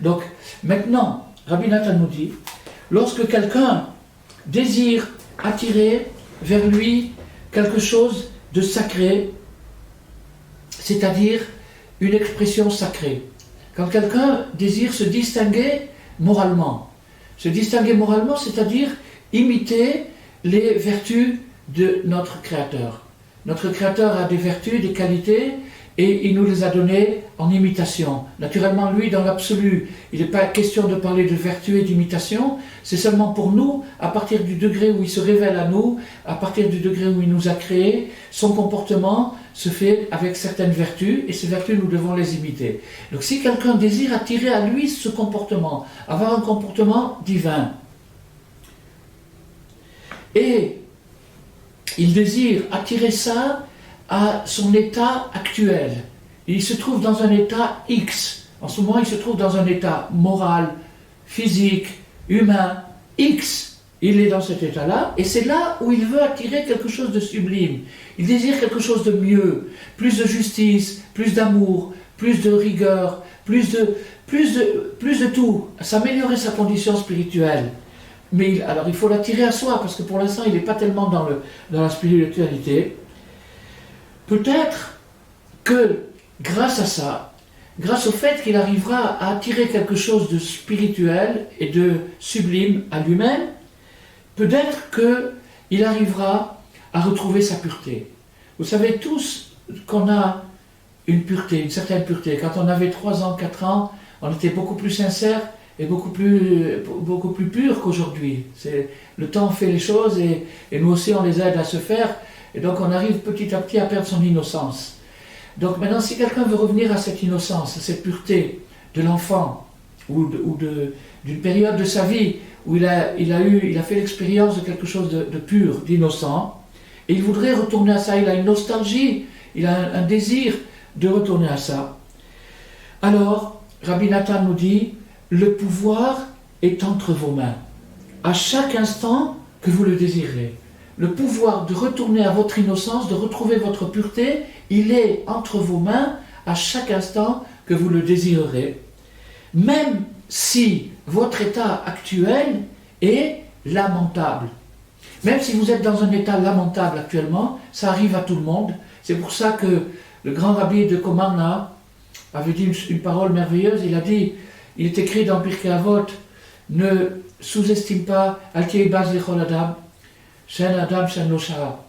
Donc, maintenant, Rabbi Nathan nous dit, lorsque quelqu'un désire attirer vers lui quelque chose de sacré, c'est-à-dire une expression sacrée. Quand quelqu'un désire se distinguer moralement, c'est-à-dire imiter les vertus de notre Créateur. Notre Créateur a des vertus, des qualités, et il nous les a données en imitation. Naturellement, lui, dans l'absolu, il n'est pas question de parler de vertu et d'imitation, c'est seulement pour nous, à partir du degré où il se révèle à nous, à partir du degré où il nous a créés, son comportement se fait avec certaines vertus, et ces vertus, nous devons les imiter. Donc si quelqu'un désire attirer à lui ce comportement, avoir un comportement divin, et il désire attirer ça à son état actuel. Il se trouve dans un état X. En ce moment, il se trouve dans un état moral, physique, humain, X. Il est dans cet état-là, et c'est là où il veut attirer quelque chose de sublime. Il désire quelque chose de mieux, plus de justice, plus d'amour, plus de rigueur, plus de tout, s'améliorer sa condition spirituelle. Mais alors il faut l'attirer à soi, parce que pour l'instant, il n'est pas tellement dans la spiritualité. Peut-être que grâce à ça, grâce au fait qu'il arrivera à attirer quelque chose de spirituel et de sublime à lui-même, peut-être qu'il arrivera à retrouver sa pureté. Vous savez tous qu'on a une pureté, une certaine pureté. Quand on avait 3 ans, 4 ans, on était beaucoup plus sincère et beaucoup plus pur qu'aujourd'hui. Le temps fait les choses et nous aussi on les aide à se faire. Et donc on arrive petit à petit à perdre son innocence. Donc maintenant, si quelqu'un veut revenir à cette innocence, à cette pureté de l'enfant, ou d'une période de sa vie où il a fait l'expérience de quelque chose de pur, d'innocent, et il voudrait retourner à ça, il a une nostalgie, il a un désir de retourner à ça. Alors, Rabbi Nathan nous dit, le pouvoir est entre vos mains, à chaque instant que vous le désirez. Le pouvoir de retourner à votre innocence, de retrouver votre pureté, il est entre vos mains à chaque instant que vous le désirerez. Même si votre état actuel est lamentable. Même si vous êtes dans un état lamentable actuellement, ça arrive à tout le monde. C'est pour ça que le grand rabbi de Komarna avait dit une parole merveilleuse. Il a dit, il est écrit dans Pirkei Avot, ne sous-estime pas Al-Tiei Baz Lechol Adam, Shen Adam Shen Lo Shara.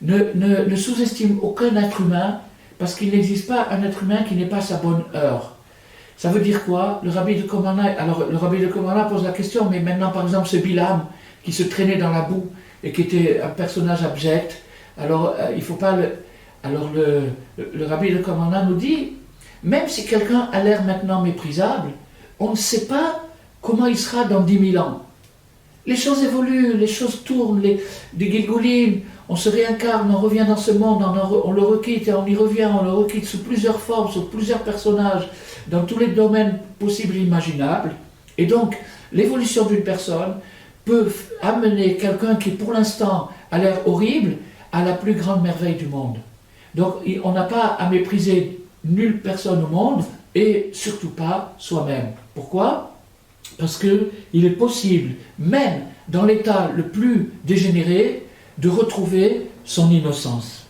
Ne sous-estime aucun être humain, parce qu'il n'existe pas un être humain qui n'ait pas sa bonne heure. Ça veut dire quoi? Le rabbi de Komarna pose la question, mais maintenant par exemple ce Bilam qui se traînait dans la boue et qui était un personnage abject, alors il faut pas le... Alors le rabbi de Komarna nous dit, même si quelqu'un a l'air maintenant méprisable, on ne sait pas comment il sera dans 10 000 ans. Les choses évoluent, les choses tournent, des Gilgulim, on se réincarne, on revient dans ce monde, on le requitte et on y revient, on le requitte sous plusieurs formes, sous plusieurs personnages, dans tous les domaines possibles et imaginables. Et donc, l'évolution d'une personne peut amener quelqu'un qui pour l'instant a l'air horrible à la plus grande merveille du monde. Donc, on n'a pas à mépriser nulle personne au monde et surtout pas soi-même. Pourquoi ? Parce qu'il est possible, même dans l'état le plus dégénéré, de retrouver son innocence.